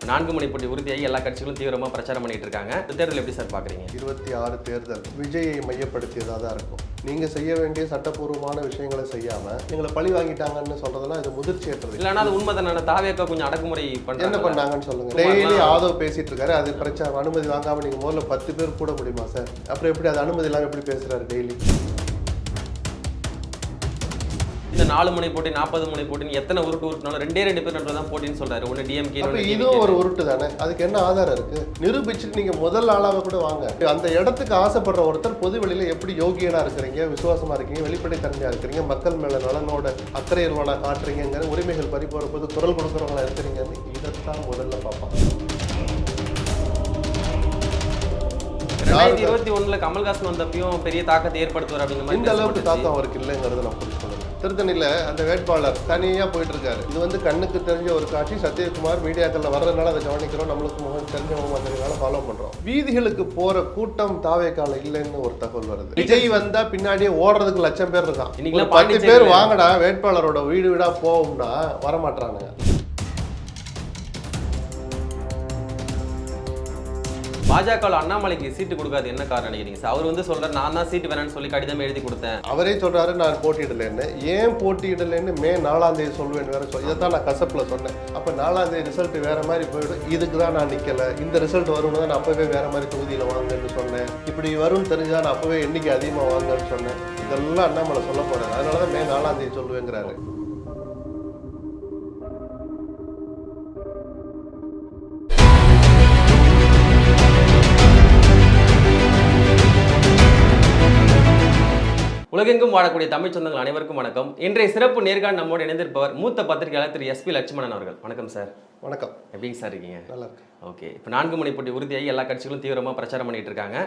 4 மணி போட்டி உறுதியாகி எல்லா கட்சிகளும் தீவிரமாக பிரச்சாரம் பண்ணிட்டு இருக்காங்க. இந்த தேர்தல் எப்படி சார் பார்க்குறீங்க? 26 தேர்தல் விஜயை மையப்படுத்தியதாக தான் இருக்கும். நீங்கள் செய்ய வேண்டிய சட்டப்பூர்வமான விஷயங்களை செய்யாமல் எங்களை பழி வாங்கிட்டாங்கன்னு சொல்றதெல்லாம் இது முதிர்ச்சியற்றது. இல்லைன்னா அது உண்மை தானே. தாவேக்கா கொஞ்சம் அடக்குமுறை என்ன பண்ணாங்கன்னு சொல்லுங்க. டெய்லி ஆதவ் பேசிட்டு இருக்காரு, அது பிரச்சனை. அனுமதி வாங்காம நீங்க முதல்ல 10 பேர் கூட முடியுமா சார்? அப்புறம் எப்படி அது அனுமதி இல்லாமல் எப்படி பேசுறாரு டெய்லி? இந்த 4 மணி போட்டி 40 மணி போட்டின்னு எத்தனை உருட்டுனாலும் 2 பேர் தான் போட்டின்னு சொல்றாரு. ஒன்று டிஎம்கே. இதுவும் ஒரு உருட்டு தானே. அதுக்கு என்ன ஆதாரம் இருக்கு? நிரூபிச்சுட்டு நீங்க முதல் ஆளாக கூட வாங்க. அந்த இடத்துக்கு ஆசைப்படுற ஒருத்தர் பொது வெளியில எப்படி யோகியனா இருக்கிறீங்க, விசுவாசமா இருக்கீங்க, வெளிப்படைத்தன்மையா இருக்கிறீங்க, மக்கள் மேல நலனோட அக்கறையல்வானா காட்டுறீங்கிற, உரிமைகள் பறிபோற போது குரல் கொடுக்குறவங்களா இருக்கிறீங்கன்னு இதைத்தான் முதல்ல பார்ப்பாங்க. 2021 கமல்ஹாசன் வந்தப்பையும் பெரிய தாக்கத்தை ஏற்படுத்துவார் அப்படிங்கிற மாதிரி. இந்த அளவுக்கு தாக்கம் அவருக்கு இல்லைங்கிறது நான் புரிஞ்சுக்கணும். திருத்தணியில் அந்த வேட்பாளர் தனியாக போயிட்டு இருக்காரு. இது வந்து கண்ணுக்கு தெரிஞ்ச ஒரு காட்சி. சத்யகுமார் மீடியாக்களில் வர்றதுனால அதை கவனிக்கிறோம். நம்மளுக்கு முகம் தெரிஞ்சவங்க வந்ததுனால ஃபாலோ பண்றோம். வீதிகளுக்கு போற கூட்டம் தாவேக்கால இல்லைன்னு ஒரு தகவல் வருது. விஜய் வந்தா பின்னாடியே ஓடுறதுக்கு 1,00,000 பேர் இருக்கான். இன்னைக்கு 10 பேர் வாங்கடா வேட்பாளரோட வீடு வீடா போகும்னா வரமாட்டானுங்க. பாஜக அண்ணாமலைக்கு சீட்டு கொடுக்காது என்ன காரணம் நினைக்கிறீங்க சார்? அவர் வந்து சொல்றாரு, நான் தான் சீட்டு வேணான்னு சொல்லி கடிதம் எழுதி கொடுத்தேன். அவரே சொல்றாரு நான் போட்டியிடலன்னு. ஏன் போட்டியிடலன்னு மே 4ஆம் தேதி சொல்லுவேன் வேற சொல்லி இதைத்தான் நான் கசப்புல சொன்னேன். அப்ப 4ஆம் தேதி ரிசல்ட் வேற மாதிரி போயிடும். இதுக்கு தான் நான் நிக்கல. இந்த ரிசல்ட் வரும்னு தான் நான் அப்பவே வேற மாதிரி தொகுதியில வாங்கன்னு சொன்னேன். இப்படி வரும்னு தெரிஞ்சா நான் அப்பவே எண்ணிக்கை அதிகமா வாங்கன்னு சொன்னேன். இதெல்லாம் அண்ணாமலை சொல்ல போறாரு. அதனாலதான் மே 4ஆம் தேதி சொல்லுவேங்கிறாரு. உலகெங்கும் வாழக்கூடிய தமிழ் சொந்தங்கள் அனைவருக்கும் வணக்கம். இன்றைய சிறப்பு நேர்காணல் நம்மோடு இணைந்திருப்பவர் மூத்த பத்திரிகையாளர் திரு SP லட்சுமணன் அவர்கள். வணக்கம் சார். வணக்கம். எப்படிங்க சார் இருக்கீங்க? நல்லா இருக்கு. ஓகே. இப்போ 4 மணி போட்டி உறுதியாகி எல்லா கட்சிகளும் தீவிரமாக பிரச்சாரம் பண்ணிட்டு இருக்காங்க.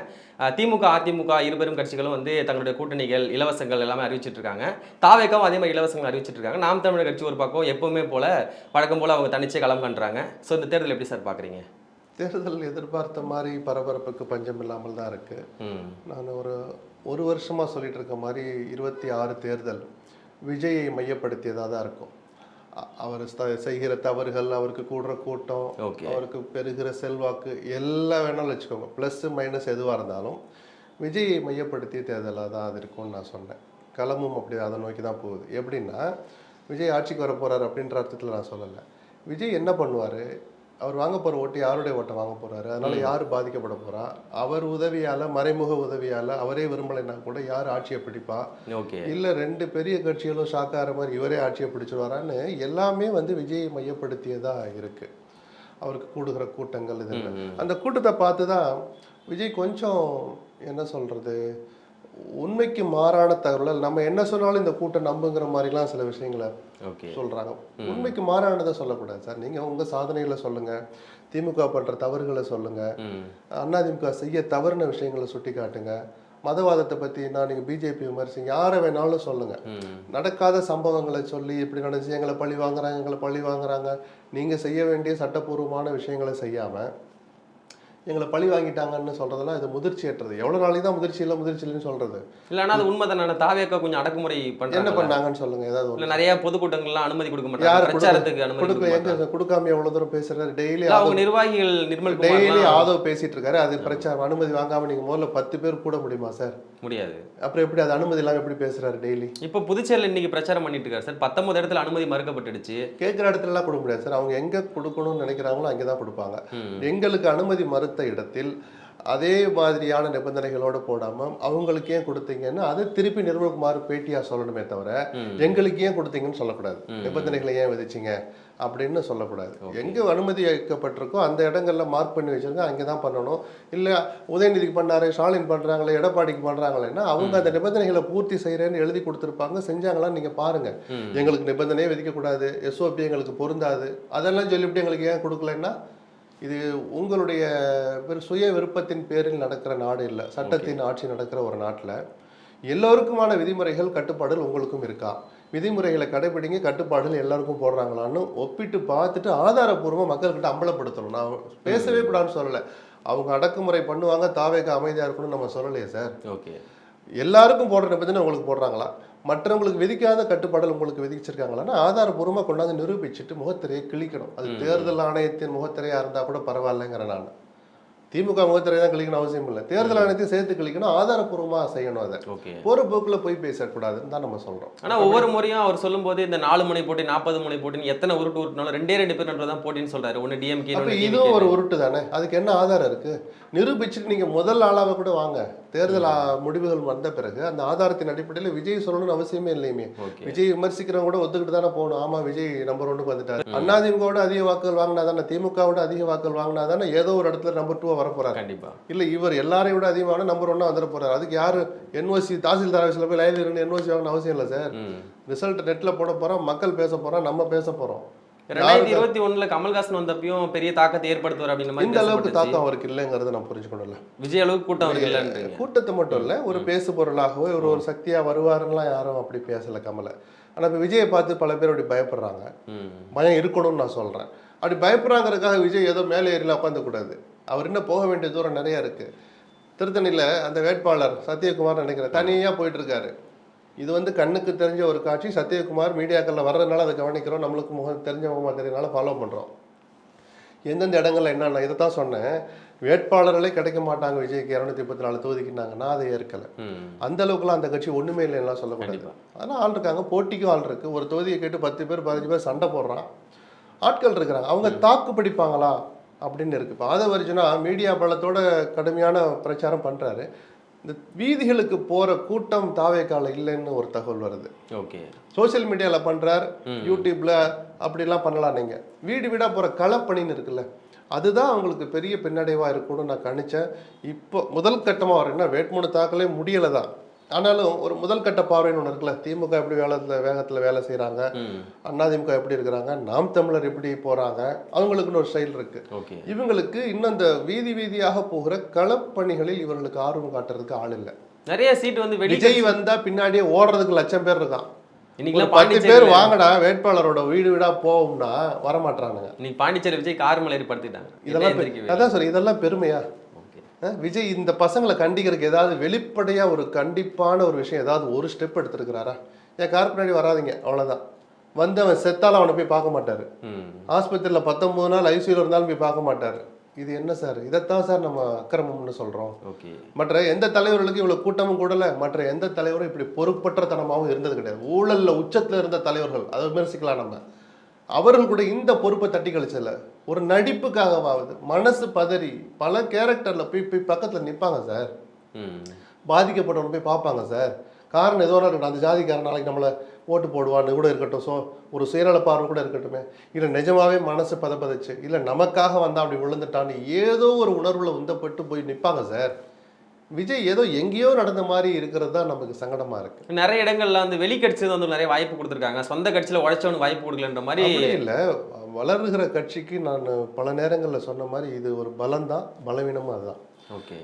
திமுக அதிமுக இருபெரும் கட்சிகளும் வந்து தங்களுடைய கூட்டணிகள் இலவசங்கள் எல்லாமே அறிவிச்சிட்டு இருக்காங்க. தாவேக்காவும் அதே மாதிரி இலவசங்கள் அறிவிச்சிட்டு இருக்காங்க. நாம் தமிழர் கட்சி ஒரு பக்கம் எப்பவுமே போல வழக்கம் போல அவங்க தனிச்சே களம் கண்டுறாங்க. ஸோ இந்த தேர்தல் எப்படி சார் பார்க்குறீங்க? தேர்தல் எதிர்பார்த்த மாதிரி பரபரப்புக்கு பஞ்சம் இல்லாமல் தான் இருக்கு. நான் ஒரு வருஷமா சொல்லிட்டு இருக்க மாதிரி 26 தேர்தல் விஜயை மையப்படுத்தியதாக தான் இருக்கும். அவர் செய்கிற தவறுகள், அவருக்கு கூடுற கூட்டம், அவருக்கு பெறுகிற செல்வாக்கு எல்லாம் வேணாலும் வச்சுக்கோங்க. ப்ளஸ் மைனஸ் எதுவாக இருந்தாலும் விஜயை மையப்படுத்திய தேர்தலாக தான் அது இருக்கும்னு நான் சொன்னேன். களமும் அப்படி அதை நோக்கி தான் போகுது. எப்படின்னா விஜய் ஆட்சிக்கு வர போகிறார் அப்படின்ற அர்த்தத்தில் நான் சொல்லலை. விஜய் என்ன பண்ணுவார்? அவர் வாங்க போகிற ஓட்டு யாருடைய ஓட்டை வாங்க போகிறாரு? அதனால யார் பாதிக்கப்பட போகிறா? அவர் உதவியால், மறைமுக உதவியால், அவரே விரும்பலைன்னா கூட யார் ஆட்சியை பிடிப்பா? இல்லை 2 பெரிய கட்சிகளும் ஷாக்கார மாதிரி இவரே ஆட்சியை பிடிச்சிருவாரான்னு எல்லாமே வந்து விஜயை மையப்படுத்தியதாக இருக்குது. அவருக்கு கூடுகிற கூட்டங்கள் இது. அந்த கூட்டத்தை பார்த்து தான் விஜய் கொஞ்சம் என்ன சொல்கிறது, உண்மைக்கு மாறான தகவல். நம்ம என்ன சொன்னாலும் இந்த கூட்டம் நம்புங்கிற மாதிரிலாம் சில விஷயங்களை சொல்றாங்க. உண்மைக்கு மாறானதை சொல்லக்கூடாது சார். நீங்க உங்க சாதனைகளை சொல்லுங்க, திமுக பண்ற தவறுகளை சொல்லுங்க, அதிமுக செய்ய தவறுன விஷயங்களை சுட்டி காட்டுங்க. மதவாதத்தை பத்தி நீங்க பிஜேபி விமர்சிங்க, யாரை வேணாலும் சொல்லுங்க. நடக்காத சம்பவங்களை சொல்லி இப்படி நடந்துச்சு, எங்களை பழி வாங்குறாங்க. நீங்க செய்ய வேண்டிய சட்டப்பூர்வமான விஷயங்களை செய்யாம எங்களை பழி வாங்கிட்டாங்கன்னு சொல்றதெல்லாம் இது முதிர்ச்சியற்றது. எவ்வளவு நாளைக்கு தான் முதிர்ச்சி இல்லைன்னு சொல்றது? இல்லைன்னா அது உண்மை தானே. தாவேக்கா கொஞ்சம் அடக்குமுறை என்ன பண்ணாங்கன்னு சொல்லுங்க. ஏதாவது நிறைய பொதுக்கூட்டங்கள்லாம் அனுமதி கொடுக்க மாட்டாங்க. பிரச்சாரத்துக்கு அனுமதி கொடுக்காம எவ்வளவு தூரம் பேசுறாரு. டெய்லி அவங்க நிர்வாகிகள் டெய்லி ஆதவ் பேசிட்டு இருக்காரு, அது பிரச்சாரம். அனுமதி வாங்காம நீங்க முதல்ல 10 பேர் கூட முடியுமா சார்? முடியாது. அப்புறம் எப்படி அது அனுமதி இல்லாம எப்படி பேசுறாரு டெய்லி? இப்போ புதுச்சேரியில் இன்னைக்கு பிரச்சாரம் பண்ணிட்டு இருக்காரு சார். 19 இடத்துல அனுமதி மறுக்கப்பட்டுடுச்சு. கேட்கிற இடத்துல எல்லாம் கொடுக்க முடியாது சார். அவங்க எங்க கொடுக்கணும்னு நினைக்கிறாங்களோ அங்கேதான் கொடுப்பாங்க. எங்களுக்கு அனுமதி மறுத்த இடத்தில் அதே மாதிரியான நிபந்தனைகளோடு போடாமல் அவங்களுக்கு ஏன் கொடுத்தீங்கன்னு அதை திருப்பி நிர்மல்குமார் பேட்டியா சொல்லணுமே தவிர எங்களுக்கு ஏன் கொடுத்தீங்கன்னு சொல்லக்கூடாது. நிபந்தனைகளை ஏன் விதிச்சிங்க அப்படின்னு சொல்லக்கூடாது. எங்கே அனுமதி அளிக்கப்பட்டிருக்கோ அந்த இடங்கள்ல மார்க் பண்ணி வச்சிருங்க, அங்கே தான் பண்ணணும். இல்லை உதயநிதிக்கு பண்ணாரு, ஸ்டாலின் பண்ணுறாங்களே, எடப்பாடிக்கு பண்ணுறாங்களேன்னா அவங்க அந்த நிபந்தனைகளை பூர்த்தி செய்கிறேன்னு எழுதி கொடுத்துருப்பாங்க. செஞ்சாங்களான்னு நீங்கள் பாருங்கள். எங்களுக்கு நிபந்தனையே விதிக்கக்கூடாது, SOP எங்களுக்கு பொருந்தாது, அதெல்லாம் சொல்லிவிட்டு எங்களுக்கு ஏன் கொடுக்கலன்னா இது உங்களுடைய சுய விருப்பத்தின் பேரில் நடக்கிற நாடு இல்லை. சட்டத்தின் ஆட்சி நடக்கிற ஒரு நாட்டில் எல்லோருக்குமான விதிமுறைகள் கட்டுப்பாடுகள் உங்களுக்கும் இருக்கா? விதிமுறைகளை கடைபிடிங்க, கட்டுப்பாடுகள் எல்லாருக்கும் போடுறாங்களான்னு ஒப்பிட்டு பார்த்துட்டு ஆதாரப்பூர்வமாக மக்கள்கிட்ட அம்பலப்படுத்தணும். நான் பேசவே கூடாதுன்னு சொல்லலை. அவங்க அடக்குமுறை பண்ணுவாங்க, தாவேக்கா அமைதியாக இருக்கணும்னு நம்ம சொல்லலையே சார். ஓகே. எல்லாருக்கும் போடுற நிபந்தனை உங்களுக்கு போடுறாங்களா, மற்றவங்களுக்கு விதிக்காத கட்டுப்பாடுகள் உங்களுக்கு விதிச்சிருக்காங்களான்னா ஆதாரபூர்வமாக கொண்டாந்து நிரூபிச்சுட்டு முகத்திரையை கிழிக்கணும். அது தேர்தல் ஆணையத்தின் முகத்திரையா இருந்தா கூட பரவாயில்லைங்கிற நான். திமுக முகத்திரை தான் கிளிக்கணும் அவசியம் இல்லை, தேர்தல் ஆணையத்தையும் சேர்த்து கிளிக்கணும், ஆதாரப்பூர்வமாக செய்யணும். அதை போற போக்கில் போய் பேசக்கூடாதுன்னு தான் நம்ம சொல்றோம். ஆனா ஒவ்வொரு முறையும் அவர் சொல்லும் போது இந்த 4 முனை போட்டி 40 முனை போட்டின்னு எத்தனை உருட்டுனாலும் 2 பேர் நடுவில் போட்டின்னு சொல்றாரு. ஒன்னு டிஎம்கே. அப்ப இதுவும் ஒரு உருட்டு தானே, அதுக்கு என்ன ஆதாரம் இருக்கு? நிரூபிச்சுட்டு நீங்க முதல் ஆளாக கூட வாங்க, தேர்தல் முடிவுகள் வந்த பிறகு அந்த ஆதாரத்தின் அடிப்படையில் விஜய் சொல்லணும்னு அவசியமே இல்லையுமே. விஜய் விமர்சிக்கிறவங்க கூட ஒத்துக்கிட்டு தானே போகணும். ஆமா விஜய் நம்பர் 1க்கு வந்துட்டாரு, அதிமுகவோட அதிக வாக்குகள் வாங்கினா தானே, திமுகவோட அதிக வாக்குகள் வாங்கினா தானே ஏதோ ஒரு இடத்துல நம்பர் 2 வர போறாரு. கண்டிப்பா இல்ல, இவர் எல்லாரையும் விட அதிகமான நம்பர் 1 வந்துட போறாரு. அதுக்கு யாரு என்ஓசி தாசில்தார் ஆஃபீஸ்ல போய் லைன்ல இருந்து என்ஓசி வாங்கணும் அவசியம் இல்லை சார். ரிசல்ட் நெட்ல போட போறோம், மக்கள் பேச போறோம், நம்ம பேச போறோம். 2021 கமல்ஹாசன் வந்தப்பையும் பெரிய தாக்கத்தை ஏற்படுத்துவார் அப்படின்ற மாதிரி. இந்த அளவுக்கு தாக்கம் அவருக்கு இல்லைங்கிறத நான் புரிஞ்சுக்கணும்ல. விஜய் அளவுக்கு கூட்டம் அவருக்கு இல்லை. கூட்டத்தை மட்டும் இல்லை, ஒரு பேசு பொருளாகவோ ஒரு சக்தியா வருவாருலாம் யாரும் அப்படி பேசல கமலை. ஆனா இப்ப விஜயை பார்த்து பல பேர் அப்படி பயப்படுறாங்க. பயம் இருக்கணும்னு நான் சொல்றேன். அப்படி பயப்படுறாங்கிறதுக்காக விஜய் ஏதோ மேலே ஏறில உட்காந்து கூடாது. அவர் இன்னும் போக வேண்டிய தூரம் நிறைய இருக்கு. திருத்தணியில அந்த வேட்பாளர் சத்யகுமார் நினைக்கிறேன் தனியா போயிட்டு இருக்காரு. இது கண்ணுக்கு தெரிஞ்ச ஒரு காட்சி. சத்யகுமார் மீடியாக்களில் வர்றதுனால அதை கவனிக்கிறோம், நம்மளுக்கு முகம் தெரிஞ்ச முகமாக தெரியனால ஃபாலோ பண்ணுறோம். எந்தெந்த இடங்கள்ல என்னென்ன இதை தான் சொன்னேன். வேட்பாளர்களே கிடைக்க மாட்டாங்க விஜய்க்கு 234 தொகுதிக்குனாங்கன்னா அதை ஏற்கலை. அந்த அளவுக்குலாம் அந்த கட்சி ஒன்றுமே இல்லைன்னா சொல்லக்கூடாது. அதெல்லாம் ஆள் இருக்காங்க, போட்டிக்கும் ஆள் இருக்குது. ஒரு தொகுதியை கேட்டு 10 பேர் 15 பேர் சண்டை போடுறான், ஆட்கள் இருக்கிறாங்க. அவங்க தாக்கு பிடிப்பாங்களா அப்படின்னு இருக்கு. இப்போ ஆதவர்ஜுனா மீடியா பலத்தோட கடுமையான பிரச்சாரம் பண்ணுறாரு. இந்த வீதிகளுக்கு போற கூட்டம் தாவேக்கால இல்லைன்னு ஒரு தகவல் வருது. ஓகே, சோசியல் மீடியாவில் பண்றார், யூடியூப்ல அப்படிலாம் பண்ணலாம். நீங்க வீடு வீடா போற களப்பணின்னு இருக்குல்ல, அதுதான் அவங்களுக்கு பெரிய பின்னடைவா இருக்கும்னு நான் கணிச்சேன். இப்போ முதல் கட்டமா வரேன்னா வேட்புமனு தாக்கலே முடியலை தான். ஆனாலும் ஒரு முதல் கட்ட பார்வைன்னு ஒன்று இருக்குல்ல, திமுக எப்படி வேகத்தில் வேலை செய்கிறாங்க, அதிமுக எப்படி இருக்கிறாங்க, நாம் தமிழர் எப்படி போகிறாங்க, அவங்களுக்குன்னு ஒரு ஸ்டைல் இருக்கு. இவங்களுக்கு இன்னும் அந்த வீதி வீதியாக போகிற களப்பணிகளில் இவர்களுக்கு ஆர்வம் காட்டுறதுக்கு ஆள் இல்லை. நிறைய சீட் விஜய் வந்தா பின்னாடியே ஓடுறதுக்கு 1,00,000 பேர் இருக்கான். 10 பேர் வாங்கடா வேட்பாளரோட வீடு வீடா போவோம்னா வரமாட்டானுங்க. நீ பாண்டிச்சேரி விஜய் கார் மலை ஏற்படுத்திட்டாங்க. இதெல்லாம் அதான் சார், இதெல்லாம் பெருமையா? விஜய் இந்த பசங்களை கண்டிக்கிறதுக்கு ஏதாவது வெளிப்படையா ஒரு கண்டிப்பான ஒரு விஷயம் ஏதாவது ஒரு ஸ்டெப் எடுத்துருக்கிறாரா? என் கார் பின்னாடி வராதிங்க அவ்வளவுதான். அவன் செத்தாலும் அவனை போய் பார்க்க மாட்டாரு. ஆஸ்பத்திரியில் 19 நாள் ஐசியூல இருந்தாலும் போய் பார்க்க மாட்டாரு. இது என்ன சார்? இதைத்தான் சார் நம்ம அக்கிரமம்னு சொல்றோம். மற்ற எந்த தலைவர்களுக்கும் இவ்வளவு கூட்டமும் கூடல, மற்ற எந்த தலைவரும் இப்படி பொறுப்பற்ற தனமாகவும் இருந்தது கிடையாது. ஊழல்ல உச்சத்துல இருந்த தலைவர்கள் அதை விமர்சிக்கலாம் நம்ம, அவர்கள் கூட இந்த பொறுப்பை தட்டி கழிச்சல. ஒரு நடிப்புக்காகவாவது மனசு பதறி பல கேரக்டர்ல போய் பக்கத்துல நிற்பாங்க சார். பாதிக்கப்பட்டவங்க போய் பார்ப்பாங்க சார். காரணம் ஏதோ இருக்கட்டும், அந்த ஜாதிக்காரன் நாளைக்கு நம்மளை ஓட்டு போடுவான்னு கூட இருக்கட்டும், ஸோ ஒரு சுயநல பார்வை கூட இருக்கட்டுமே, இல்லை நிஜமாவே மனசு பதப்பதச்சு, இல்லை நமக்காக வந்தா அப்படி விழுந்துட்டான்னு ஏதோ ஒரு உணர்வுல உந்தப்பட்டு போய் நிற்பாங்க சார். விஜய் ஏதோ எங்கேயோ நடந்த மாதிரி இருக்கிறது தான் நமக்கு சங்கடமா இருக்கு. நிறைய இடங்கள்ல வந்து வெளி கட்சி நிறைய வாய்ப்பு கொடுத்துருக்காங்க, சொந்த கட்சியில உழைச்சவனுக்கு வாய்ப்பு கொடுக்கலன்ற மாதிரி இல்லை. வளர்கிற கட்சிக்கு நான் பல நேரங்களில் சொன்ன மாதிரி இது ஒரு பலம் தான், பலவீனமும் அதுதான்.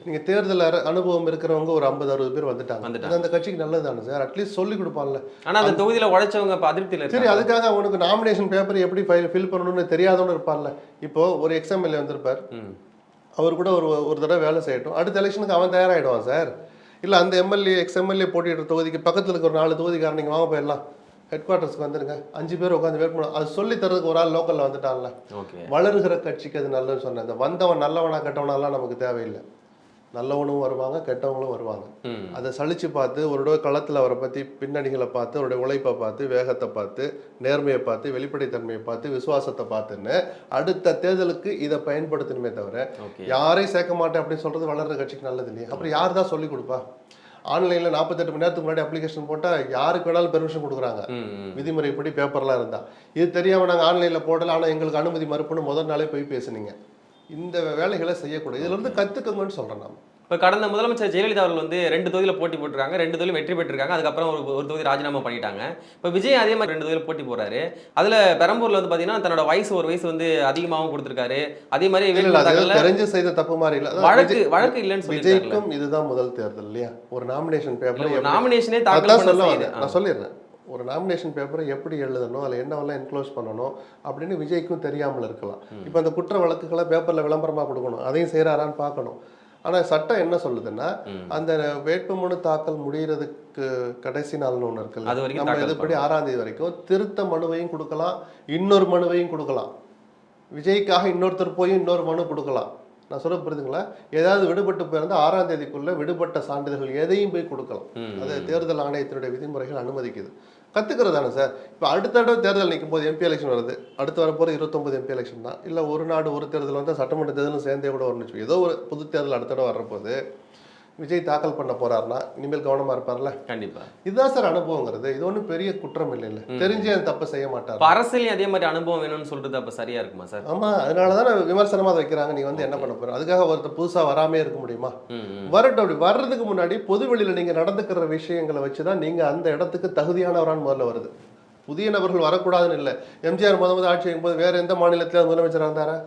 நீங்க தேர்தல் அனுபவம் இருக்கிறவங்க ஒரு 50-60 பேர் வந்துட்டாங்க, அந்த கட்சிக்கு நல்லதானே சார்? அட்லீஸ்ட் சொல்லி கொடுப்பான்ல. ஆனா அந்த தொகுதியில உழைச்சவங்க அதிருப்தியில் சரி, அதுக்காக அவனுக்கு நாமினேஷன் பேப்பர் எப்படி ஃபில் பண்ணணும்னு தெரியாதவனு இருப்பான்ல. இப்போ ஒரு எக்ஸ்எம்எல்ஏ வந்திருப்பார், அவர் கூட ஒரு தடவை வேலை செய்யட்டும், அடுத்த எலெக்ஷனுக்கு அவன் தயாராகிடுவான் சார். இல்லை அந்த எக்ஸ்எம்எல்ஏ போட்டியிடுற தொகுதிக்கு பக்கத்தில் இருக்க ஒரு 4 தொகுதிக்காரன் நீங்கள் வாங்க போயிடலாம், ஹெட் குவார்ட்டர்ஸ்க்கு வந்துருங்க, 5 பேர் உட்காந்து வேட்பு அது சொல்லி தரதுக்கு ஒரு ஆள் லோக்கலில் வந்துட்டான்ல. வளருகிற கட்சிக்கு அது நல்லதுன்னு சொன்னேன். இந்த வந்தவன் நல்லவனா கெட்டவனாலாம் நமக்கு தேவையில்லை. நல்லவனும் வருவாங்க, கெட்டவங்களும் வருவாங்க. அதை சலிச்சு பார்த்து ஒரு களத்தில் அவரை பற்றி பின்னணிகளை பார்த்து, அவருடைய உழைப்பை பார்த்து, வேகத்தை பார்த்து, நேர்மையை பார்த்து, வெளிப்படைத்தன்மையை பார்த்து, விசுவாசத்தை பார்த்துன்னு அடுத்த தேர்தலுக்கு இதை பயன்படுத்தணுமே தவிர யாரையும் சேர்க்க மாட்டேன் அப்படின்னு சொல்றது வளர்ற கட்சிக்கு நல்லது இல்லையா? அப்புறம் யார் தான் சொல்லி கொடுப்பா? ஆன்லைன்ல 48 மணி நேரத்துக்கு முன்னாடி அப்ளிகேஷன் போட்டா யாருக்கு வேணாலும் பெர்மிஷன் கொடுக்குறாங்க, விதிமுறைப்படி பேப்பர்லாம் இருந்தா. இது தெரியாம நாங்கள் ஆன்லைன்ல போடல, ஆனால் எங்களுக்கு அனுமதி மறுப்புன்னு முதல் நாளே போய் பேசுனீங்க. இந்த வேலைகளை செய்யக்கூடாது. இதுல இருந்து கத்துக்கங்கன்னு சொல்றேன் நான். இப்போ கடந்த முதலமைச்சர் ஜெயலலிதா அவர்கள் வந்து 2 தொகுதியில் போட்டி போட்டுருக்காங்க, 2 தொகுதியில் வெற்றி பெற்றிருக்காங்க. அதுக்கப்புறம் ஒரு தொகுதி ராஜினாமா பண்ணிட்டாங்க. இப்போ விஜய் அதே மாதிரி 2 தொகுதியில் போட்டி போறாரு. அதுல பெரம்பூர்ல வந்து பாத்தீங்கன்னா தன்னோட ஒரு வயசு வந்து அதிகமாகவும் கொடுத்திருக்காரு. அதே மாதிரி தெரிஞ்சு செய்த தப்பு மாதிரி இல்ல, வழக்கு இல்லைன்னு சொல்லி விஜய்க்கும் இதுதான் முதல் தேர்தல் இல்லையா? ஒரு நாமினேஷன் பேப்பர் நாமினேஷனே தாக்கல் பண்ண நான் சொல்லிடுறேன். ஒரு நாமினேஷன் பேப்பரை எப்படி எழுதணும், அதில் என்னவெல்லாம் என்க்ளோஸ் பண்ணணும் அப்படின்னு விஜய்க்கும் தெரியாமல் இருக்கலாம். இப்போ அந்த குற்ற வழக்குகளை பேப்பரில் விளம்பரமாக கொடுக்கணும், அதையும் செய்கிறாரான்னு பார்க்கணும். ஆனால் சட்டம் என்ன சொல்லுதுன்னா ம். அந்த வேட்புமனு தாக்கல் முடியறதுக்கு கடைசி நாள்னு ஒன்று இருக்குல்ல, அது வரைக்கும் நம்ம தாக்கல் இதுபடி 6ஆம் தேதி வரைக்கும் திருத்த மனுவையும் கொடுக்கலாம், இன்னொரு மனுவையும் கொடுக்கலாம். விஜய்க்காக இன்னொருத்தர் போய் இன்னொரு மனு கொடுக்கலாம். நான் சொல்ல புரியுதுங்களா? ஏதாவது விடுபட்டு போயிருந்தா 6ஆம் தேதிக்குள்ள விடுபட்ட சான்றிதழ்கள் எதையும் போய் கொடுக்கலாம். ம். அது தேர்தல் ஆணையத்தினுடைய விதிமுறைகள் அனுமதிக்குது. கத்துக்கிறது தானே சார். இப்போ அடுத்த தடவை தேர்தல் நிற்கும் போது எம்பி எலெக்ஷன் வருது, அடுத்து வரப்போகிற 29 எம்பி எலெக்ஷன் தான். இல்லை ஒரு நாடு ஒரு தேர்தல் வந்து சட்டமன்ற தேர்தலும் சேர்ந்தே கூட வரணும். ஏதோ ஒரு புது தேர்தல் அடுத்த தடவை வர்றபோது விஜய் தாக்கல் பண்ண போறாருன்னா இனிமேல் கவனமா இருப்பார்ல. கண்டிப்பா. இதுதான் சார் அனுபவங்கிறது. இது ஒன்றும் பெரிய குற்றம் இல்லை. தெரிஞ்சே அந்த தப்பை செய்ய மாட்டார். இப்ப அரசியலையும் அதே மாதிரி அனுபவம் வேணும்னு சொல்றது அப்ப சரியா இருக்குமா சார்? ஆமா, அதனாலதான் விமர்சனமா அதை வைக்கிறாங்க. நீ வந்து என்ன பண்ண போற, அதுக்காக ஒருத்தர் புதுசா வராமே இருக்க முடியுமா? ம், ம். வரட்டும். அப்படி வர்றதுக்கு முன்னாடி பொது வெளியில நீங்க நடந்துக்கிற விஷயங்களை வச்சுதான் நீங்க அந்த இடத்துக்கு தகுதியானவரான்னு முதல்ல வருது. புதிய நபர்கள் வரக்கூடாதுன்னு இல்லை. எம்ஜிஆர் முதல் ஆட்சி வைக்கும்போது வேற எந்த மாநிலத்தில முதலமைச்சராக இருந்தாரா?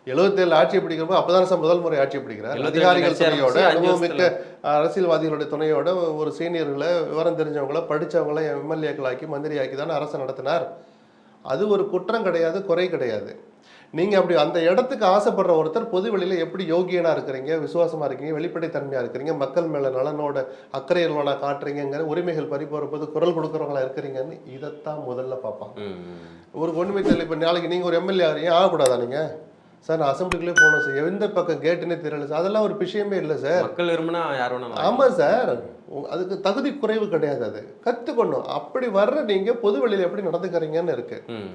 77 ஆட்சியை பிடிக்கிறப்போ அப்பதான் சார் முதல் முறை ஆட்சியை பிடிக்கிறார். 77 அதிகாரிகள் கட்சி துணையோட, ஆரம்பிச்சு 5 அனுபவமிக்க அரசியல்வாதிகளுடைய துணையோட, ஒரு சீனியர்களை, விவரம் தெரிஞ்சவங்கள, படிச்சவங்கள எம்எல்ஏக்களாக்கி மந்திரியாக்கி தானே அரசு நடத்தினார். அது ஒரு குற்றம் கிடையாது, குறை கிடையாது. நீங்க அப்படி அந்த இடத்துக்கு ஆசைப்படுற ஒருத்தர் பொது வெளியில எப்படி யோகியனா இருக்கிறீங்க, விசுவாசமா இருக்கீங்க, வெளிப்படைத்தன்மையா இருக்கிறீங்க, மக்கள் மேல நலனோட அக்கறையிலோட காட்டுறீங்கிற, உரிமைகள் பறிபோற போது குரல் கொடுக்குறவங்களா இருக்கிறீங்கன்னு இதைத்தான் முதல்ல பார்ப்பாங்க. ம், ம். ஒரு ஒண்ணுமே தெரியல. இப்ப நாளைக்கு நீங்க ஒரு எம்எல்ஏ ஆகிறீங்க, ஆகக்கூடாதா நீங்க? சார் நான் அசம்பிளிக்குள்ளே போகணும் சார், எந்த பக்கம் கேட்டுன்னே தெரியல சார், அதெல்லாம் ஒரு விஷயமே இல்லை சார். மக்கள் விரும்பினா யார் வேணா ஆமா சார், அதுக்கு தகுதி குறைவு கிடையாது. அது கத்துக்கணும். அப்படி வர்ற நீங்க பொது வெளியில எப்படி நடந்துக்கிறீங்கன்னு இருக்கு. ம்.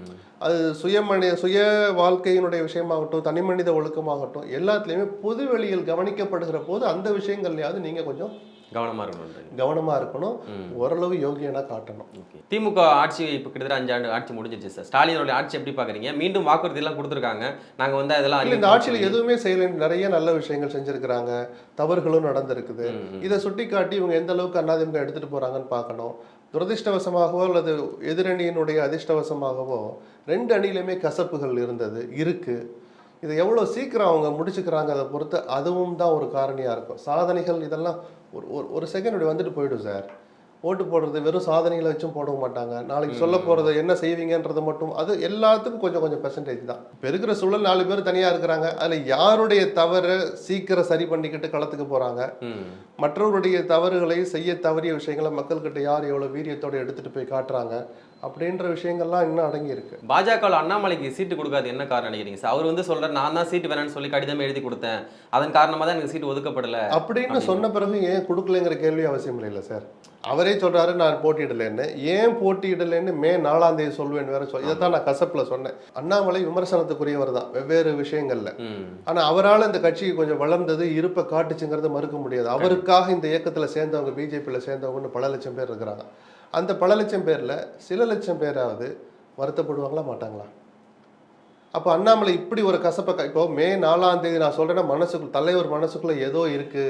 அது சுய வாழ்க்கையினுடைய விஷயமாகட்டும், தனி மனித ஒழுக்கமாகட்டும், எல்லாத்துலேயுமே பொது வெளியில் கவனிக்கப்படுகிற போது அந்த விஷயங்கள்லையாவது நீங்க கொஞ்சம் கவனமா இருக்கணும். கவனமா இருக்கணும். ஓரளவு யோகியனா காட்டணும். ஓகே. திமுக ஆட்சி இப்போ கிட்டத்தட்ட 5 ஆண்டு ஆட்சி முடிஞ்சிருச்சு சார். ஸ்டாலினோட ஆட்சி எப்படி பாக்குறீங்க? மீண்டும் வாக்குறுதி எல்லாம் கொடுத்துருக்காங்க, நாங்க வந்து அதெல்லாம் இல்ல, இந்த ஆட்சியில் எதுவுமே செய்யல. நிறைய நல்ல விஷயங்கள் செஞ்சிருக்கிறாங்க, தவறுகளும் நடந்திருக்குது. இதை சுட்டிக்காட்டி இவங்க எந்த அளவுக்கு அதிமுக எடுத்துட்டு போறாங்கன்னு பார்க்கணும். துரதிர்ஷ்டவசமாகவோ அல்லது எதிரணியினுடைய அதிர்ஷ்டவசமாகவோ 2 அணியிலுமே கசப்புகள் இருந்தது, இருக்கு. இதை எவ்வளோ சீக்கிரம் அவங்க முடிச்சுக்கிறாங்க அதை பொறுத்து அதுவும் தான் ஒரு காரணியாக இருக்கும். சாதனைகள் இதெல்லாம் ஒரு செகண்ட் இப்படி வந்துட்டு போயிடும் சார். ஓட்டு போடுறது வெறும் சாதனைகளை வச்சும் போடவும் மாட்டாங்க. நாளைக்கு சொல்ல போகிறது என்ன செய்வீங்கன்றது மட்டும், அது எல்லாத்துக்கும் கொஞ்சம் கொஞ்சம் பெர்சன்டேஜ் தான். இப்போ இருக்கிற சூழல் 4 பேர் தனியாக இருக்கிறாங்க. அதில் யாருடைய தவறை சீக்கிரம் சரி பண்ணிக்கிட்டு களத்துக்கு போகிறாங்க, மற்றவருடைய தவறுகளை செய்ய தவறிய விஷயங்களை மக்கள்கிட்ட யார் எவ்வளோ வீரியத்தோடு எடுத்துகிட்டு போய் காட்டுறாங்க அப்படின்ற விஷயங்கள்லாம் இன்னும் அடங்கி இருக்கு. பாஜக அண்ணாமலைக்கு சீட்டு கொடுக்காது என்ன காரணம் நினைக்கிறீங்க சார்? அவர் வந்து சொல்றாரு, நான் தான் சீட்டு வேணாம்னு சொல்லி கடிதம் எழுதி கொடுத்தேன், அதன் காரணமாக தான் எனக்கு சீட்டு ஒதுக்கப்படலை அப்படின்னு சொன்ன பிறகு ஏன் கொடுக்கலைங்கிற கேள்வி அவசியம் இல்லை சார். அவரே சொல்றாரு நான் போட்டியிடலைன்னு. ஏன் போட்டியிடலைன்னு மே 4ஆம் தேதி சொல்வேன்னு வேற இதைத்தான் நான் கசப்புல சொன்னேன். அண்ணாமலை விமர்சனத்துக்குரியவர் தான் வெவ்வேறு விஷயங்கள்ல. ஆனா அவரால் இந்த கட்சி கொஞ்சம் வளர்ந்தது, இருப்பை காட்டுச்சுங்கிறத மறுக்க முடியாது. அவருக்காக இந்த இயக்கத்துல சேர்ந்தவங்க, பிஜேபியில் சேர்ந்தவங்கன்னு பல லட்சம் பேர் இருக்கிறாங்க. அந்த பல லட்சம் பேர்ல சில லட்சம் பேராவது வருத்தப்படுவாங்களா மாட்டாங்களா? அப்போ அண்ணாமலை இப்படி ஒரு கசப்பை இப்போ மே 4ஆம் தேதி நான் சொல்றேன்னா மனசுக்குள்ள, தலைவர் மனசுக்குள்ள ஏதோ இருக்கு.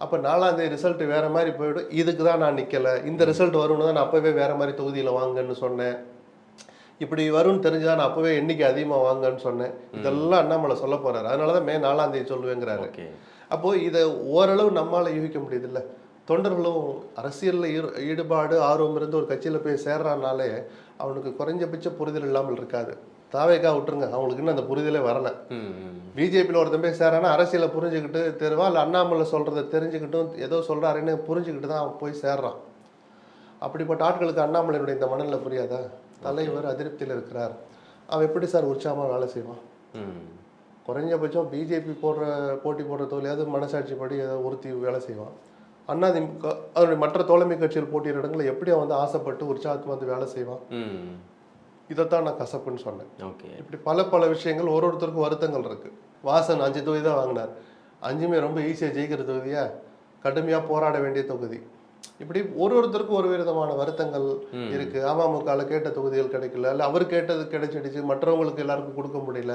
அப்போ 4ஆம் தேதி ரிசல்ட் வேற மாதிரி போயிடும். இதுக்கு தான் நான் நிக்கல, இந்த ரிசல்ட் வரும்னு தான் நான் அப்பவே வேற மாதிரி தொகுதியில் வாங்கன்னு சொன்னேன். இப்படி வரும்னு தெரிஞ்சா நான் அப்பவே எண்ணிக்கை அதிகமாக வாங்கன்னு சொன்னேன். இதெல்லாம் அண்ணாமலை சொல்ல போறாரு. அதனாலதான் மே 4ஆம் தேதி சொல்லுவேங்கிறாரு. அப்போ இதை ஓரளவு நம்மளால யூகிக்க முடியுது இல்லை? தொண்டர்களும் அரசியலில் ஈடுபாடு ஆர்வம் இருந்து ஒரு கட்சியில் போய் சேர்றானாலே அவனுக்கு குறைஞ்சபட்ச புரிதல் இல்லாமல் இருக்காது. தாவேக்கா விட்டுருங்க, அவங்களுக்கு இன்னும் அந்த புரிதலே வரல. பிஜேபியில் ஒருத்தன் போய் சேரானா அரசியலை புரிஞ்சுக்கிட்டு தெருவா இல்லை அண்ணாமலை சொல்கிறத தெரிஞ்சுக்கிட்டும் ஏதோ சொல்கிறாருன்னு புரிஞ்சுக்கிட்டு தான் அவன் போய் சேர்றான். அப்படிப்பட்ட ஆட்களுக்கு அண்ணாமலையினுடைய இந்த மனநிலை புரியாதா? தலைவர் அதிருப்தியில் இருக்கிறார், அவன் எப்படி சார் உற்சாகமாக வேலை செய்வான்? குறைஞ்சபட்சம் பிஜேபி போட்டி போடுற தொழிலாவது மனசாட்சிப்படி ஏதோ உறுத்தி வேலை செய்வான். அதிமுக அதனுடைய மற்ற தோழமை கட்சியில் போட்டியிட இடங்களை எப்படி அவன் வந்து ஆசைப்பட்டு உற்சாகத்துக்கு வந்து வேலை செய்வான்? இதைத்தான் நான் கசப்புன்னு சொன்னேன். இப்படி பல விஷயங்கள் ஒருத்தருக்கும் வருத்தங்கள் இருக்கு. வாசன் 5 தொகுதி தான் வாங்கினார், 5மே ரொம்ப ஈஸியாக ஜெயிக்கிற தொகுதியா, கடுமையாக போராட வேண்டிய தொகுதி. இப்படி ஒருத்தருக்கும் ஒரு விதமான வருத்தங்கள் இருக்கு. அமமுகல கேட்ட தொகுதிகள் கிடைக்கல, இல்லை அவர் கேட்டது கிடைச்சிடுச்சு, மற்றவங்களுக்கு எல்லாருக்கும் கொடுக்க முடியல.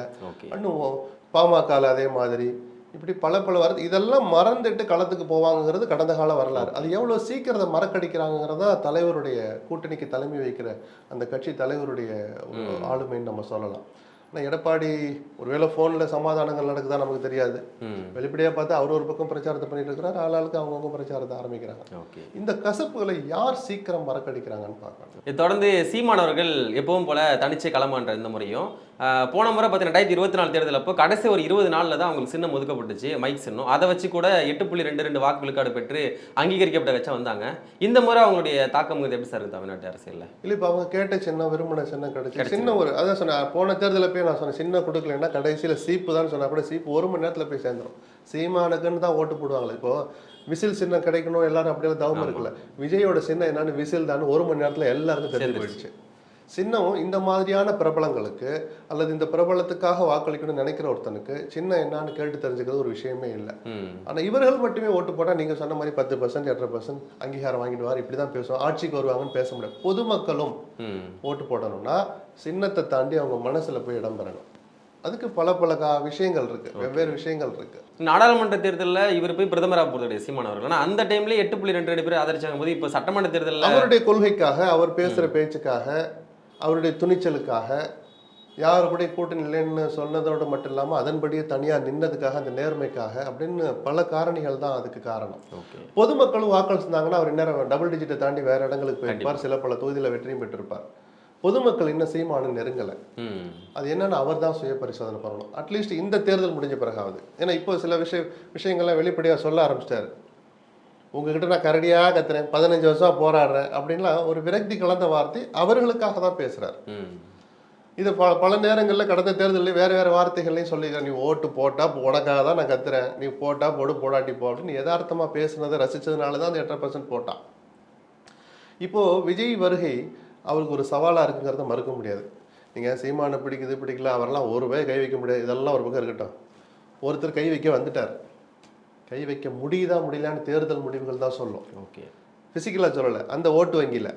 இன்னும் பாமகல அதே மாதிரி இப்படி பல வருது. இதெல்லாம் மறந்துட்டு களத்துக்கு போவாங்கிறது கடந்த கால வரலாறு. அது எவ்வளோ சீக்கிரத்தை மறக்கடிக்கிறாங்கிறதா தலைவருடைய கூட்டணிக்கு தலைமை வைக்கிற அந்த கட்சி தலைவருடைய ஆளுமைன்னு நம்ம சொல்லலாம். ஆனால் எடப்பாடி ஒருவேளை ஃபோனில் சமாதானங்கள் நடக்குதா நமக்கு தெரியாது. வெளிப்படையாக பார்த்தா அவர் ஒரு பக்கம் பிரச்சாரத்தை பண்ணிட்டு இருக்கிறார், ஆளாளுக்கு அவங்கவுங்க பிரச்சாரத்தை ஆரம்பிக்கிறாங்க. இந்த கசப்புகளை யார் சீக்கிரம் மறக்கடிக்கிறாங்கன்னு பார்க்கணும். இதை தொடர்ந்து சீமானவர்கள் எப்பவும் போல தனிச்சே களமான்ற இந்த முறையும் போன முறை பார்த்தீங்கன்னா 2024 தேர்தல் அப்போ கடைசி ஒரு 20 நாளில் தான் அவங்களுக்கு சின்னம் ஒதுக்கப்பட்டுச்சு, மைக் சின்னம். அதை வச்சு கூட 8.22 வாக்கு விழுக்காடு பெற்று அங்கீகரிக்கப்பட்ட கட்சா வந்தாங்க. இந்த முறை அவங்களுடைய தாக்கம் எப்படி சார் இருக்குது தமிழ்நாட்டு அரசியலில்? இல்லை, இப்போ அவங்க கேட்ட சின்னம் விரும்பின சின்னம் கிடைச்சி சின்ன ஒரு அதான் சொன்னேன். போன தேர்தலில் போய் நான் சொன்னேன் சின்னம் கொடுக்கலன்னா கடைசியில் சீப்பு தான் சொன்னா கூட சீப்பு 1 மணி நேரத்தில் போய் சேர்ந்துடும். சீமானுக்குன்னு தான் ஓட்டு போடுவாங்களே. இப்போ விசில் சின்னம் கிடைக்கணும் எல்லாரும் அப்படியெல்லாம் தவம் இருக்குல்ல. விஜயோட சின்னம் என்னன்னு விசில் தான் 1 மணி நேரத்தில் எல்லாருக்கும் தெரிஞ்சு போயிடுச்சு. சின்னம் இந்த மாதிரியான பிரபலங்களுக்கு அல்லது இந்த பிரபலத்துக்காக வாக்களிக்கணும்னு நினைக்கிற ஒருத்தனுக்கு சின்னம் என்னன்னு கேட்டு தெரிஞ்சுக்கிறது ஒரு விஷயமே இல்லை. ஆனால் இவர்கள் மட்டுமே ஓட்டு போட்டால் நீங்கள் சொன்ன மாதிரி 10% 8% அங்கீகாரம் வாங்கிடுவார், இப்படி தான் பேசுவோம், ஆட்சிக்கு வருவாங்கன்னு பேச முடியாது. பொதுமக்களும் ஓட்டு போடணும்னா சின்னத்தை தாண்டி அவங்க மனசுல போய் இடம் பெறணும். அதுக்கு பல விஷயங்கள் இருக்கு, வெவ்வேறு விஷயங்கள் இருக்கு. நாடாளுமன்ற தேர்தலில் இவர் போய் பிரதமராக போடுறது சீமானவர்கள். ஆனால் அந்த டைம்ல 8.22 பேர் ஆதரிச்சாங்க போது இப்போ சட்டமன்ற தேர்தலில் அவருடைய கொள்கைக்காக, அவர் பேசுற பேச்சுக்காக, அவருடைய துணிச்சலுக்காக, யாரு கூட கூட்டணி இல்லைன்னு சொன்னதோடு மட்டும் இல்லாமல் அதன்படியே தனியாக நின்னதுக்காக, அந்த நேர்மைக்காக அப்படின்னு பல காரணிகள் தான் அதுக்கு காரணம். பொதுமக்களும் வாக்களிச்சிருந்தாங்கன்னா அவர் இன்னும் டபுள் டிஜிட்டை தாண்டி வேற இடங்களுக்கு போயிருப்பார், சில பல தொகுதியில் வெற்றியும் பெற்றிருப்பார். பொதுமக்கள் இன்னும் சீமானு நெருங்கலை. அது என்னன்னு அவர் தான் சுய பரிசோதனை பண்ணணும். அட்லீஸ்ட் இந்த தேர்தல் முடிஞ்ச பிறகாவது. ஏன்னா இப்போ சில விஷயங்கள்லாம் வெளிப்படையாக சொல்ல ஆரம்பிச்சிட்டாரு. உங்ககிட்ட நான் கரடியாக கத்துறேன், 15 வருஷம் போராடுறேன் அப்படின்லாம் ஒரு விரக்தி கலந்த வார்த்தை அவர்களுக்காக தான் பேசுறாரு. இது பல நேரங்களில் கடந்த தேர்தலில் வேறு வார்த்தைகள்லையும் சொல்லிக்கிறேன். நீ ஓட்டு போட்டா உனக்காக தான் நான் கத்துறேன், நீ போட்டா போடு, போடாட்டி போ அப்படின்னு யதார்த்தமாக பேசுனதை ரசித்ததுனால தான் அந்த 8% போட்டான். இப்போ விஜய் வருகை அவருக்கு ஒரு சவாலாக இருக்குங்கிறத மறுக்க முடியாது. நீங்கள் சீமானை பிடிக்கல, அவரெல்லாம் ஒரு ரூபாய் கை வைக்க முடியாது, இதெல்லாம் ஒரு பக்கம் இருக்கட்டும். ஒருத்தர் கை வைக்க வந்துட்டார். கை வைக்க முடியலான்னு தேர்தல் முடிவுகள் தான் சொல்லும். ஓகே, பிசிக்கலாக சொல்லலை, அந்த ஓட்டு வங்கியில்.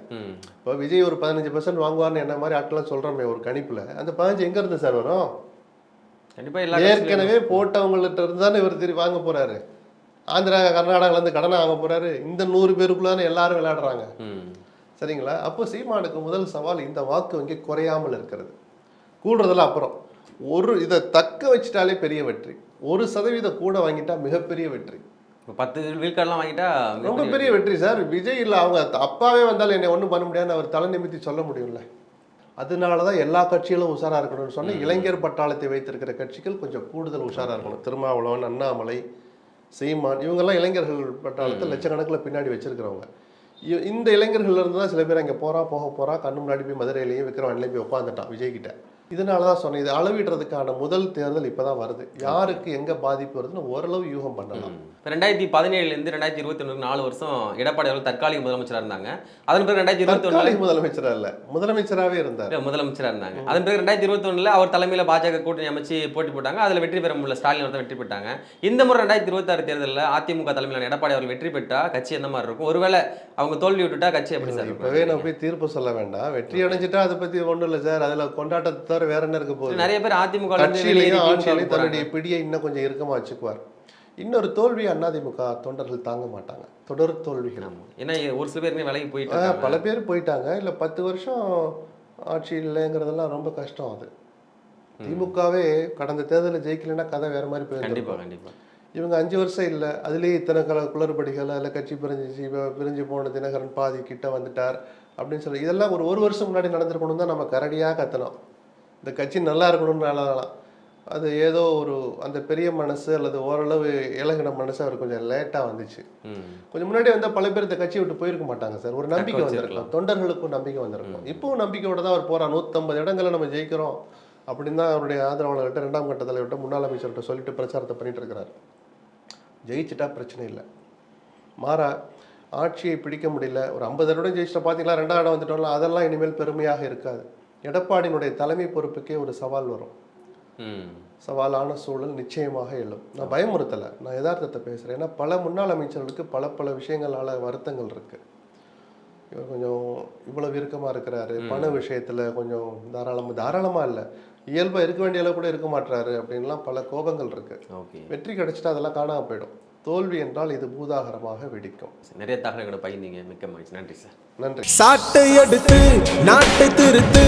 இப்போ விஜய் ஒரு 15% வாங்குவார்னு என்ன மாதிரி ஆட்கள்லாம் சொல்கிறோமே ஒரு கணிப்பில், அந்த 15 எங்கேருந்து சார் வரும்? கண்டிப்பாக ஏற்கனவே போட்டவங்கள்ட்ட இருந்து தானே இவர் திரும்பி வாங்க போகிறாரு. ஆந்திரா கர்நாடகாலேருந்து கடனை வாங்க போகிறாரு. இந்த 100 பேருக்குள்ளான எல்லாரும் விளையாடுறாங்க. சரிங்களா? அப்போ சீமானுக்கு முதல் சவால் இந்த வாக்கு வங்கி குறையாமல் இருக்கிறது. கூடுறதெல்லாம் அப்புறம் இதை தக்க வச்சுட்டாலே பெரிய வெற்றி. 1% கூட வாங்கிட்டா மிகப்பெரிய வெற்றி. 10 விழுக்காடுலாம் வாங்கிட்டா ரொம்ப பெரிய வெற்றி சார். விஜய் இல்லை, அவங்க அப்பாவே வந்தாலும் என்னை ஒன்றும் பண்ண முடியாதுன்னு அவர் தலை நிமித்தி சொல்ல முடியும்ல. அதனால தான் எல்லா கட்சிகளும் உஷாராக இருக்கணும்னு சொன்னால் இளைஞர் பட்டாளத்தை வைத்திருக்கிற கட்சிகள் கொஞ்சம் கூடுதல் உஷாராக இருக்கணும். திருமாவளவன், அண்ணாமலை, சீமான், இவங்கெல்லாம் இளைஞர்கள் பட்டாளத்தை லட்சக்கணக்கில் பின்னாடி வச்சிருக்கிறவங்க. இந்த இளைஞர்கள் இருந்து தான் சில பேர் அங்கே போக போகிறா கண்ணு முன்னாடி போய் மதுரையிலையும் விக்ரவாண்டிலையும் போய் உட்காந்துட்டான் விஜய்கிட்ட. இதனால தான் சொன்னேன், இது அளவிடுறதுக்கான முதல் தேர்தல் இப்போ தான் வருது. யாருக்கு எங்கே பாதிப்பு வருதுன்னு ஓரளவு யூகம் பண்ணலாம். 2017 2021 4 வருஷம் எடப்பாடி அவர்கள் தற்காலிக முதலமைச்சராக இருந்தாங்க. அதன் பிறகு 2021 முதலமைச்சரா இல்லை, முதலமைச்சராகவே இருந்தார். முதலமைச்சராக இருந்தாங்க. அதன் பிறகு 2021 அவர் தலைமையில் பாஜக கூட்டணி அமைச்சு போட்டி போட்டாங்க. அதில் வெற்றி பெற முடியல, ஸ்டாலின் அவர்கள் வெற்றி பெற்றாங்க. இந்த முறை 2026 தேர்தலில் அதிமுக தலைமையிலான எடப்பாடி அவர்கள் வெற்றி பெற்றா கட்சி எந்த மாதிரி இருக்கும்? ஒருவேளை அவங்க தோல்வி விட்டுட்டா கட்சி எப்படி சார்? இப்பவே நான் போய் தீர்ப்பு சொல்ல வேண்டாம். வெற்றி அடைஞ்சிட்டா அதை பத்தி ஒன்றும் இல்லை சார். அதில் கொண்டாட்டத்தை தவிர வேற என்ன இருக்க போகுது? நிறைய பேர் அதிமுக ஆட்சியிலையும் தன்னுடைய பிடியை இன்னும் கொஞ்சம் இறுக்கமாக வச்சுக்குவார். இன்னொரு தோல்வி அதிமுக தொண்டர்கள் தாங்க மாட்டாங்க. தொடர் தோல்விகள். ஏன்னா ஒரு சில பேர் விலகி போயிட்டு பல பேர் போயிட்டாங்க. இல்லை 10 வருஷம் ஆட்சி இல்லைங்கிறதெல்லாம் ரொம்ப கஷ்டம். அது திமுகவே கடந்த தேர்தலில் ஜெயிக்கலைன்னா கதை வேற மாதிரி போயிடும். கண்டிப்பா இவங்க 5 வருஷம் இல்லை, அதுலேயே இத்தனை குளறுபடிகள், அதில் கட்சி பிரிஞ்சு போன தினகரன் பாதி கிட்ட வந்துட்டார் அப்படின்னு சொல்லி இதெல்லாம் ஒரு வருஷம் முன்னாடி நடந்திருக்கணும் தான் நம்ம கரடியாக கத்தணும். இந்த கட்சி நல்லா இருக்கணும்னாலாம் அது ஏதோ அந்த பெரிய மனசு அல்லது ஓரளவு இலகின மனசு அவர் கொஞ்சம் லேட்டாக வந்துச்சு. கொஞ்சம் முன்னாடி வந்தால் பல பேர் இந்த கட்சியை விட்டு போயிருக்க மாட்டாங்க சார். ஒரு நம்பிக்கை வந்திருக்கும், தொண்டர்களுக்கும் நம்பிக்கை வந்திருக்கும். இப்பவும் நம்பிக்கையோட தான் அவர் போகிறார். 150 இடங்களை நம்ம ஜெயிக்கிறோம் அப்படின்னு தான் அவருடைய ஆதரவாளர்கிட்ட 2ஆம் கட்ட தலைவர்கிட்ட முன்னாள் அமைச்சர்கிட்ட சொல்லிட்டு பிரச்சாரத்தை பண்ணிட்டு இருக்கிறார். ஜெயிச்சிட்டா பிரச்சனை இல்லை, மாறா ஆட்சியை பிடிக்க முடியல, ஒரு 50 இடம் ஜெயிச்சிட்டா பார்த்தீங்களா 2ஆம் இடம் வந்துட்டோம்ல, அதெல்லாம் இனிமேல் பெருமையாக இருக்காது. எடப்பாடியினுடைய தலைமை பொறுப்புக்கே ஒரு சவால் வரும். சவாலான சூழல் நிச்சயமாக எழும். நான் பயமுறுத்தலை, நான் யதார்த்தத்தை பேசுகிறேன். ஏன்னா பல முன்னாள் அமைச்சர்களுக்கு பல விஷயங்களால் வருத்தங்கள் இருக்குது. இவர் கொஞ்சம் இவ்வளவு இறுக்கமாக இருக்கிறாரு, பண விஷயத்தில் கொஞ்சம் தாராளமாக இல்லை, இயல்பாக இருக்க வேண்டிய அளவு கூட இருக்க மாட்டாரு அப்படின்லாம் பல கோபங்கள் இருக்குது. வெற்றி கிடைச்சிட்டா அதெல்லாம் காணாமல் போயிடும். தோல்வி என்றால் இது பூதாகரமாக வெடிக்கும். நிறைய தகவல்களை பகிர்ந்தீங்க, மிக்க மகிழ்ச்சி. நன்றி சார். நன்றி. சாட்டை எடுத்து நாட்டை திருத்து.